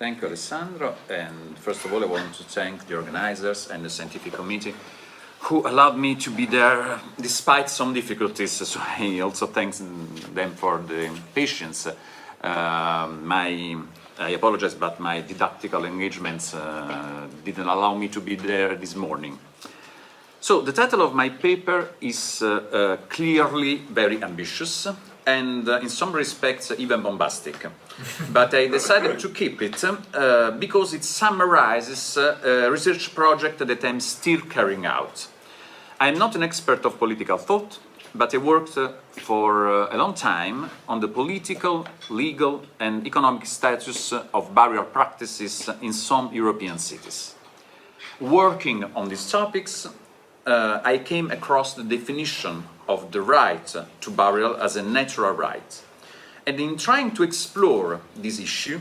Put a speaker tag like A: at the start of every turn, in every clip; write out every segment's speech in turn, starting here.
A: Thank you, Alessandro. And first of all, I want to thank the organizers and the scientific committee who allowed me to be there despite some difficulties. So I also thank them for the patience. I apologize, but my didactical engagements didn't allow me to be there this morning. So the title of my paper is clearly very ambitious and in some respects even bombastic. But I decided to keep it because it summarizes a research project that I'm still carrying out. I'm not an expert of political thought, but I worked for a long time on the political, legal and economic status of burial practices in some European cities. Working on these topics, I came across the definition of the right to burial as a natural right. And in trying to explore this issue,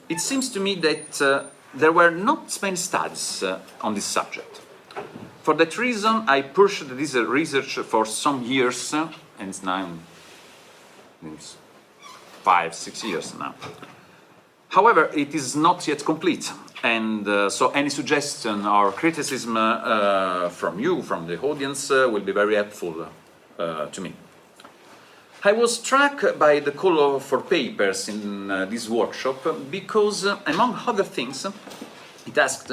A: it seems to me that there were not many studies on this subject. For that reason, I pursued this research for some years, and it's now 5-6 years now. However, it is not yet complete, and so any suggestion or criticism from you, from the audience, will be very helpful to me. I was struck by the call for papers in this workshop because, among other things, it asked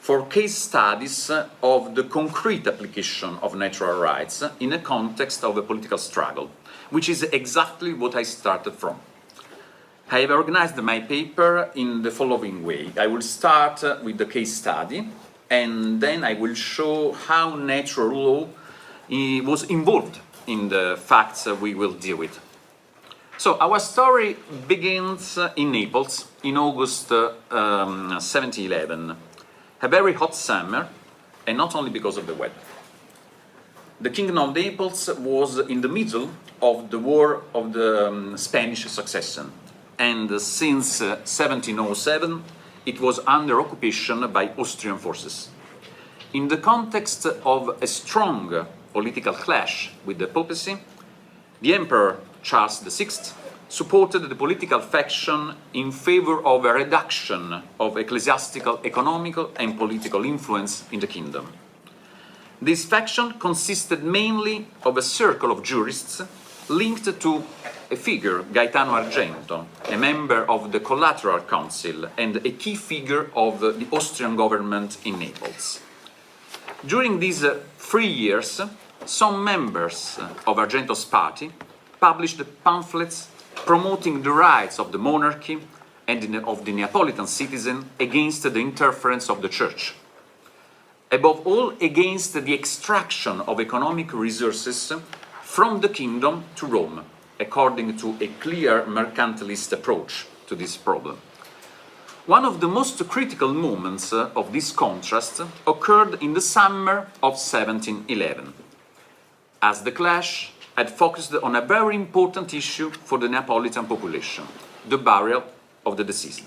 A: for case studies of the concrete application of natural rights in a context of a political struggle, which is exactly what I started from. I have organized my paper in the following way. I will start with the case study, and then I will show how natural law was involved in the facts we will deal with. So our story begins in Naples in August 1711, a very hot summer, and not only because of the weather. The Kingdom of Naples was in the middle of the War of the Spanish Succession, and since 1707 it was under occupation by Austrian forces. In the context of a strong political clash with the papacy, the Emperor Charles VI supported the political faction in favor of a reduction of ecclesiastical, economical and political influence in the kingdom. This faction consisted mainly of a circle of jurists linked to a figure, Gaetano Argento, a member of the Collateral Council and a key figure of the Austrian government in Naples. During these 3 years, some members of Argento's party published pamphlets promoting the rights of the monarchy and of the Neapolitan citizen against the interference of the church. Above all, against the extraction of economic resources from the kingdom to Rome, according to a clear mercantilist approach to this problem. One of the most critical moments of this contrast occurred in the summer of 1711, as the clash had focused on a very important issue for the Neapolitan population, the burial of the deceased.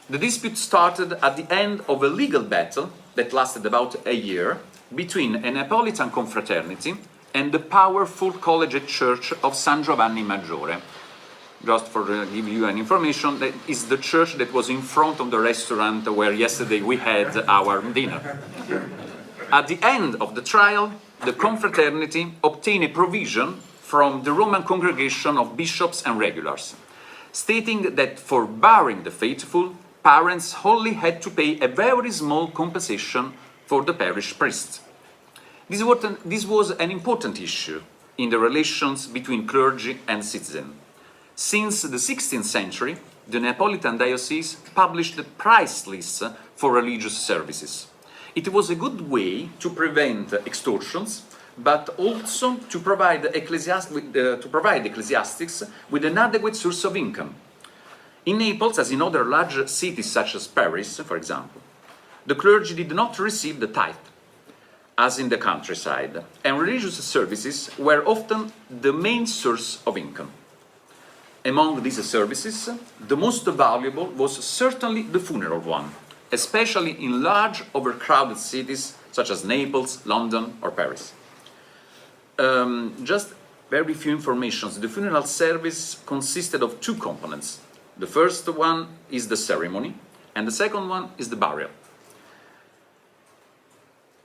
A: The dispute started at the end of a legal battle that lasted about a year between a Neapolitan confraternity and the powerful collegiate church of San Giovanni Maggiore. Just for give you an information, that is the church that was in front of the restaurant where yesterday we had our dinner. At the end of the trial, the confraternity obtained a provision from the Roman congregation of bishops and regulars, stating that for burying the faithful, parents only had to pay a very small compensation for the parish priest. This was an important issue in the relations between clergy and citizen. Since the 16th century, the Neapolitan diocese published the price lists for religious services. It was a good way to prevent extortions, but also to provide ecclesiastics with an adequate source of income. In Naples, as in other large cities such as Paris, for example, the clergy did not receive the tithe, as in the countryside, and religious services were often the main source of income. Among these services, the most valuable was certainly the funeral one, especially in large, overcrowded cities such as Naples, London, or Paris. Just very few informations. The funeral service consisted of two components: The first one is the ceremony, and the second one is the burial.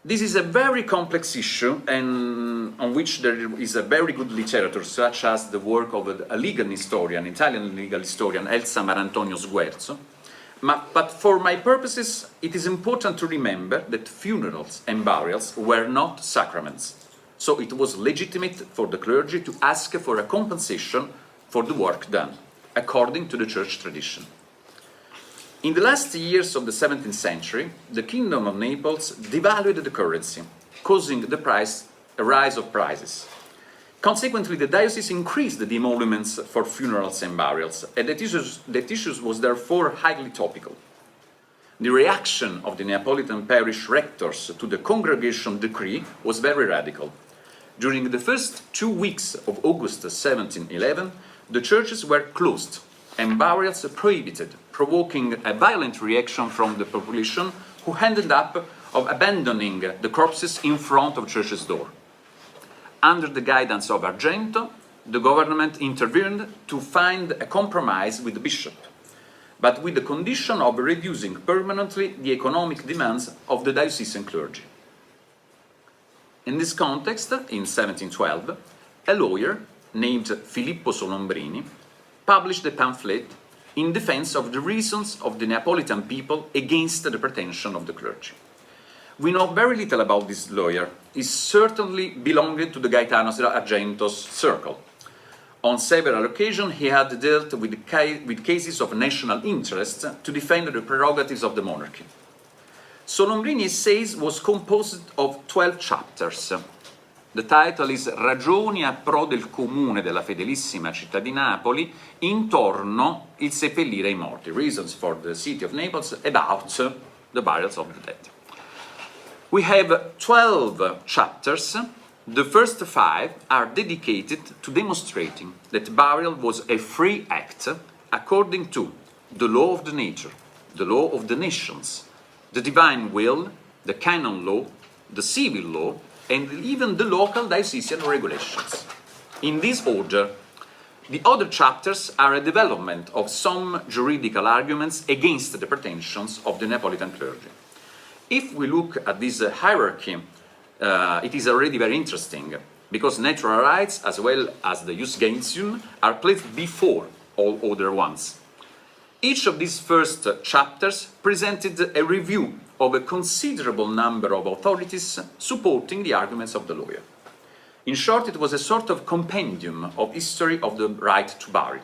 A: This is a very complex issue, and on which there is a very good literature, such as the work of a legal historian, Italian legal historian, Elsa Marantonio Sguerzo. But for my purposes, it is important to remember that funerals and burials were not sacraments. So it was legitimate for the clergy to ask for a compensation for the work done, according to the church tradition. In the last years of the 17th century, the Kingdom of Naples devalued the currency, causing a rise of prices. Consequently, the diocese increased the emoluments for funerals and burials, and that issue was therefore highly topical. The reaction of the Neapolitan parish rectors to the congregation decree was very radical. During the first 2 weeks of August 1711, the churches were closed and burials prohibited, provoking a violent reaction from the population, who ended up abandoning the corpses in front of church's door. Under the guidance of Argento, the government intervened to find a compromise with the bishop, but with the condition of reducing permanently the economic demands of the diocesan clergy. In this context, in 1712, a lawyer named Filippo Solombrini published a pamphlet in defense of the reasons of the Neapolitan people against the pretension of the clergy. We know very little about this lawyer. He certainly belonged to the Gaetano Argento's circle. On several occasions, he had dealt with cases of national interest to defend the prerogatives of the monarchy. Solombrini's essay was composed of 12 chapters. The title is Ragioni a pro del comune della fedelissima città di Napoli intorno il seppellire i morti. Reasons for the city of Naples about the burials of the dead. We have 12 chapters. The first 5 are dedicated to demonstrating that burial was a free act according to the law of the nature, the law of the nations, the divine will, the canon law, the civil law, and even the local diocesan regulations. In this order, the other chapters are a development of some juridical arguments against the pretensions of the Neapolitan clergy. If we look at this hierarchy, it is already very interesting, because natural rights as well as the jus gentium are placed before all other ones. Each of these first chapters presented a review of a considerable number of authorities supporting the arguments of the lawyer. In short, it was a sort of compendium of history of the right to bury.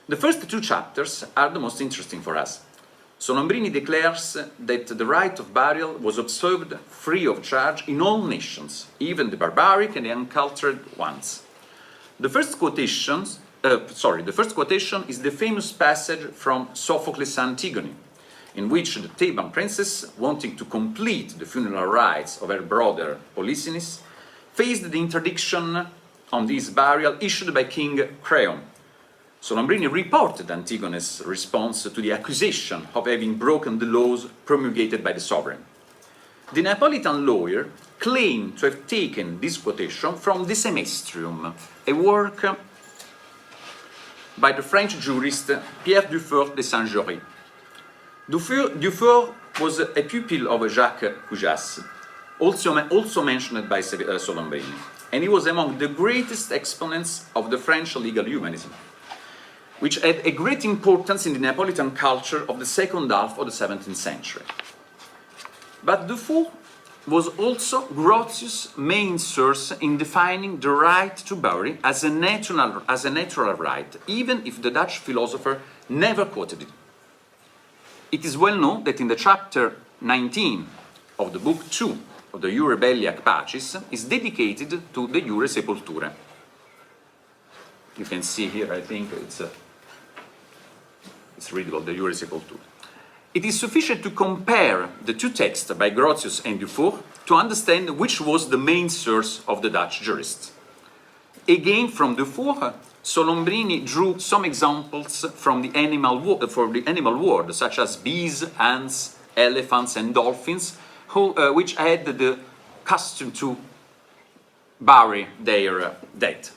A: The first 2 chapters are the most interesting for us. Solombrini declares that the right of burial was observed free of charge in all nations, even the barbaric and the uncultured ones. The first quotation is the famous passage from Sophocles' Antigone, in which the Theban princess, wanting to complete the funeral rites of her brother Polyxenes, faced the interdiction on this burial issued by King Creon. Solombrini reported Antigone's response to the accusation of having broken the laws promulgated by the sovereign. The Neapolitan lawyer claimed to have taken this quotation from the Semestrium, a work by the French jurist Pierre Dufour de Saint-Jory. Dufour was a pupil of Jacques Cujas, also mentioned by Solombrini, and he was among the greatest exponents of the French legal humanism, which had a great importance in the Neapolitan culture of the second half of the 17th century. But Dufour was also Grotius' main source in defining the right to bury as a natural right, even if the Dutch philosopher never quoted it. It is well known that in the chapter 19 of the book 2 of the Iure Belli ac Pacis is dedicated to the Iure Sepulture. You can see here, I think it's readable, the Iure Sepulture. It is sufficient to compare the 2 texts by Grotius and Dufour to understand which was the main source of the Dutch jurists. Again, from Dufour, Solombrini drew some examples from the animal world, such as bees, ants, elephants, and dolphins, which had the custom to bury their dead.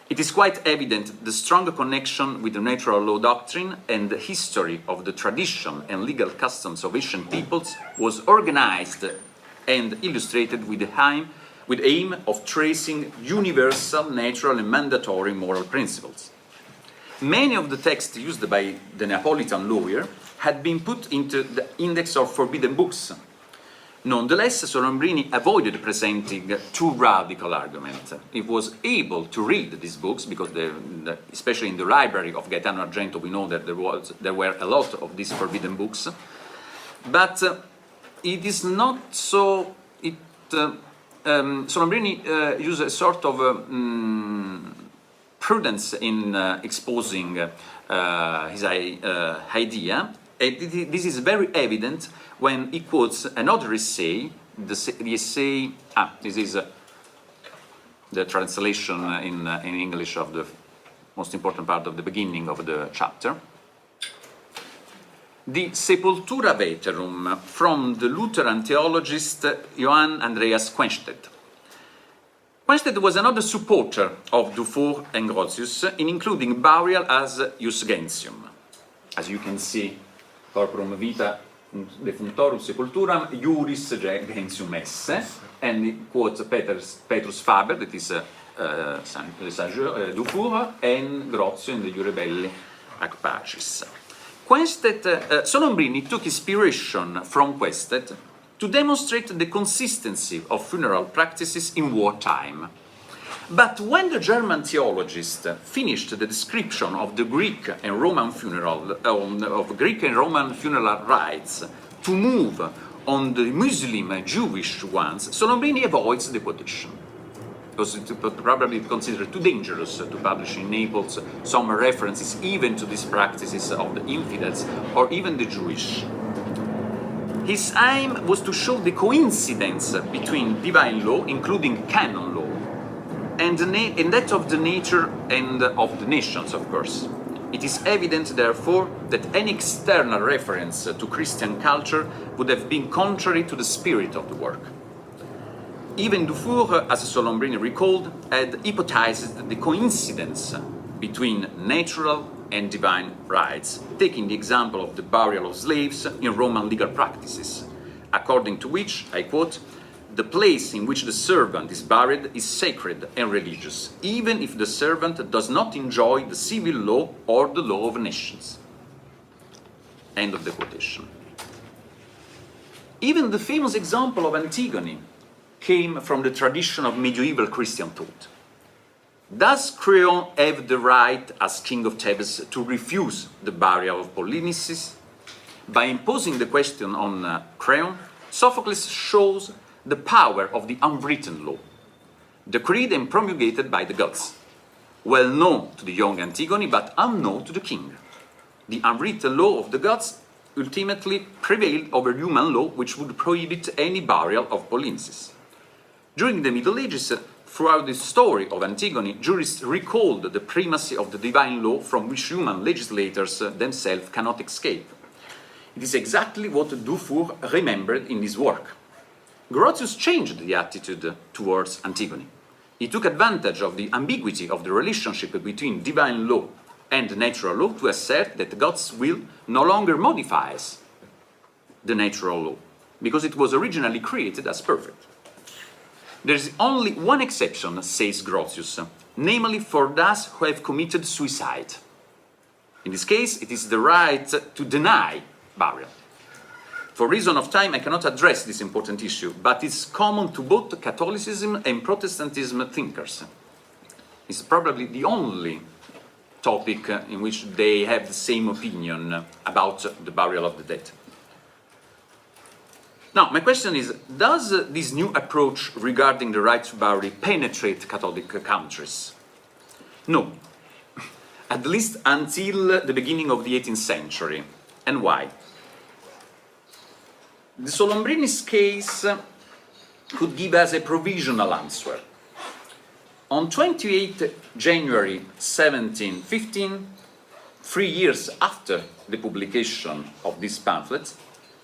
A: It is quite evident the strong connection with the natural law doctrine and the history of the tradition and legal customs of ancient peoples was organized and illustrated with the aim of tracing universal, natural and mandatory moral principles. Many of the texts used by the Neapolitan lawyer had been put into the index of forbidden books. Nonetheless, Solombrini avoided presenting too radical arguments. He was able to read these books because, especially in the library of Gaetano Argento, we know that there were a lot of these forbidden books. But it is not so. Solombrini used a sort of prudence in exposing his idea. This is very evident when he quotes another essay, the essay, this is the translation in English of the most important part of the beginning of the chapter. The Sepultura Veterum from the Lutheran theologist Johann Andreas Quenstedt. Quenstedt was another supporter of Dufour and Grotius in including burial as ius gentium. As you can see, corporum vita defunctorum sepulturam iuris gentium esse, and he quotes Petrus Faber, that is Dufour, and Grotio in the Iure Belli ac Pacis. Solombrini took inspiration from Quenstedt to demonstrate the consistency of funeral practices in wartime. But when the German theologist finished the description of the Greek and Roman funeral rites to move on the Muslim Jewish ones, Solombrini avoids the quotation because it was probably considered too dangerous to publish in Naples some references even to these practices of the infidels or even the Jewish. His aim was to show the coincidence between divine law, including canon law, and that of the nature and of the nations, of course. It is evident, therefore, that any external reference to Christian culture would have been contrary to the spirit of the work. Even Dufour, as Solombrini recalled, had hypothesized the coincidence between natural and divine rights, taking the example of the burial of slaves in Roman legal practices, according to which, I quote, "The place in which the servant is buried is sacred and religious, even if the servant does not enjoy the civil law or the law of nations." End of the quotation. Even the famous example of Antigone came from the tradition of medieval Christian thought. Does Creon have the right, as king of Thebes, to refuse the burial of Polynices? By imposing the question on Creon, Sophocles shows the power of the unwritten law, decreed and promulgated by the gods, well known to the young Antigone but unknown to the king. The unwritten law of the gods ultimately prevailed over human law, which would prohibit any burial of Polynices. During the Middle Ages, throughout the story of Antigone, jurists recalled the primacy of the divine law from which human legislators themselves cannot escape. It is exactly what Dufour remembered in his work. Grotius changed the attitude towards Antigone. He took advantage of the ambiguity of the relationship between divine law and natural law to assert that God's will no longer modifies the natural law, because it was originally created as perfect. There is only one exception, says Grotius, namely for those who have committed suicide. In this case, it is the right to deny burial. For reason of time, I cannot address this important issue, but it's common to both Catholicism and Protestantism thinkers. It's probably the only topic in which they have the same opinion about the burial of the dead. Now, my question is, does this new approach regarding the right to bury penetrate Catholic countries? No, at least until the beginning of the 18th century. And why? The Solombrini's case could give us a provisional answer. On 28 January 1715, 3 years after the publication of this pamphlet,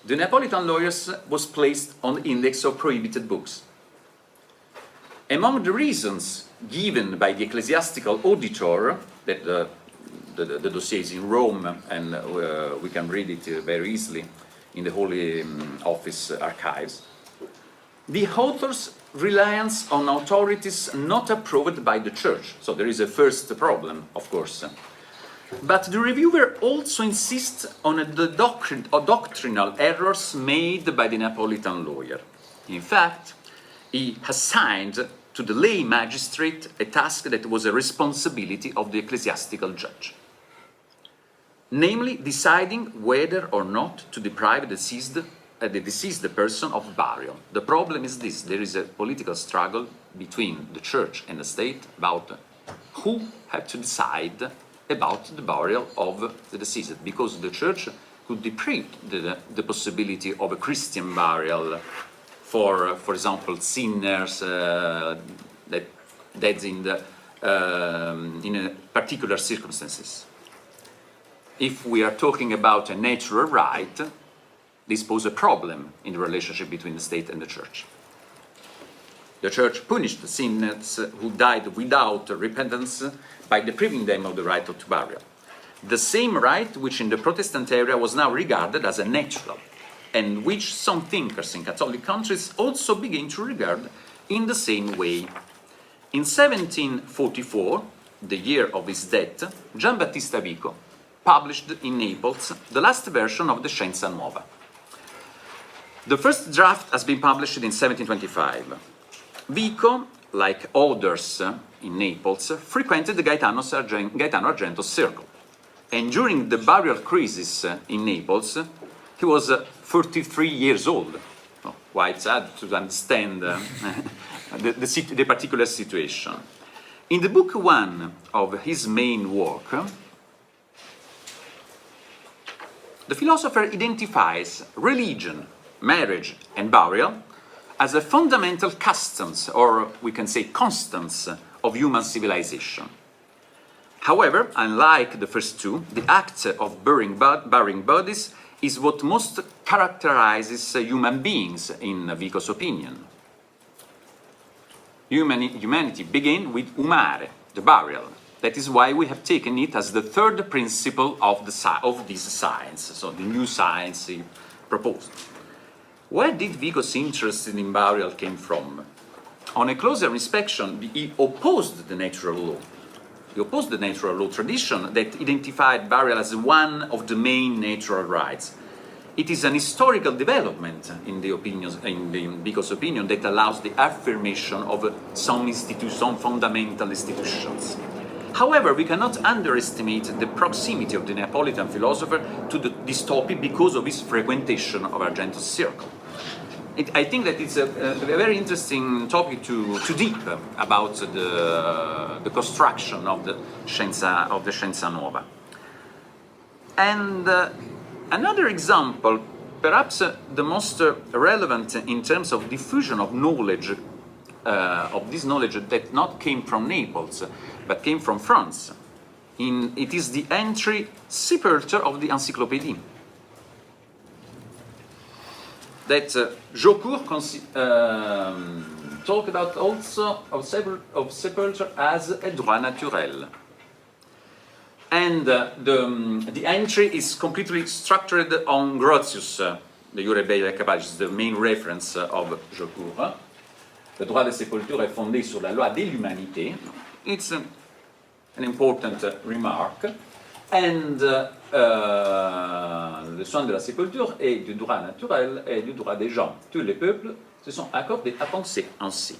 A: the Neapolitan lawyers was placed on the index of prohibited books. Among the reasons given by the ecclesiastical auditor, that the dossier is in Rome, and we can read it very easily in the Holy Office archives, the author's reliance on authorities not approved by the Church. So there is a first problem, of course. But the reviewer also insists on the doctrinal errors made by the Neapolitan lawyer. In fact, he assigned to the lay magistrate a task that was a responsibility of the ecclesiastical judge, namely deciding whether or not to deprive the deceased person of burial. The problem is this: there is a political struggle between the Church and the state about who had to decide about the burial of the deceased, because the Church could deprive the possibility of a Christian burial for example, sinners that dead in particular circumstances. If we are talking about a natural right, this poses a problem in the relationship between the state and the Church. The Church punished sinners who died without repentance by depriving them of the right to burial. The same right which in the Protestant area was now regarded as a natural, and which some thinkers in Catholic countries also began to regard in the same way. In 1744, the year of his death, Giambattista Vico published in Naples the last version of the Scienza Nuova. The first draft has been published in 1725. Vico, like others in Naples, frequented the Gaetano Argento's circle. And during the burial crisis in Naples, he was 43 years old. Quite sad to understand the particular situation. In the book 1 of his main work, the philosopher identifies religion, marriage, and burial as a fundamental customs, or we can say constants, of human civilization. However, unlike the first two, the act of burying bodies is what most characterizes human beings, in Vico's opinion. Humanity began with umare, the burial. That is why we have taken it as the third principle of this science, so the new science he proposed. Where did Vico's interest in burial came from? On a closer inspection, he opposed the natural law. He opposed the natural law tradition that identified burial as one of the main natural rights. It is an historical development, in Vico's opinion, that allows the affirmation of some fundamental institutions. However, we cannot underestimate the proximity of the Neapolitan philosopher to this topic because of his frequentation of Argento's circle. I think that it's a very interesting topic to deep about the construction of the Scienza Nuova. And another example, perhaps the most relevant in terms of diffusion of knowledge, of this knowledge that not came from Naples, but came from France. It is the entry Superiore of the Encyclopédie. That Jaucourt talked about also of sepulture as a droit naturel. And the entry is completely structured on Grotius, the Iure Beia Capacis, the main reference of Jaucourt. Le droit de sépulture est fondé sur la loi de l'humanité. It's an important remark. And le soin de la sépulture est du droit naturel et du droit des gens. Tous les peuples se sont accordés à penser ainsi.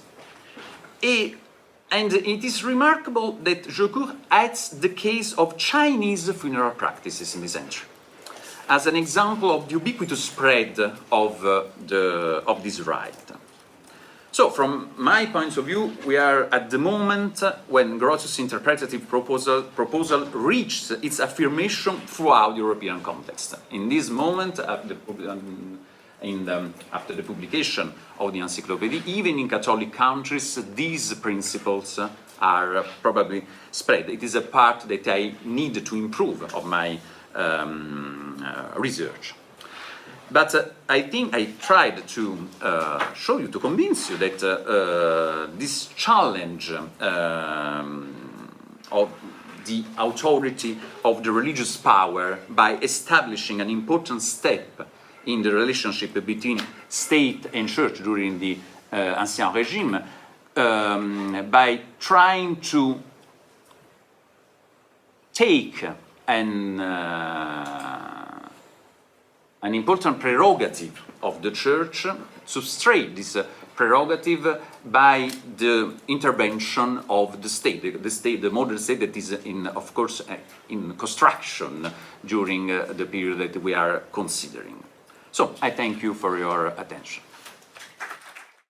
A: And it is remarkable that Jaucourt adds the case of Chinese funeral practices in this entry as an example of the ubiquitous spread of this right. So, from my point of view, we are at the moment when Grotius' interpretative proposal reached its affirmation throughout the European context. In this moment, after the publication of the Encyclopedia, even in Catholic countries, these principles are probably spread. It is a part that I need to improve of my research. But I think I tried to show you, to convince you that this challenge of the authority of the religious power by establishing an important step in the relationship between state and church during the Ancien Regime, by trying to take an important prerogative of the church, subtract this prerogative by the intervention of the state, the modern state that is, of course, in construction during the period that we are considering. So I thank you for your attention.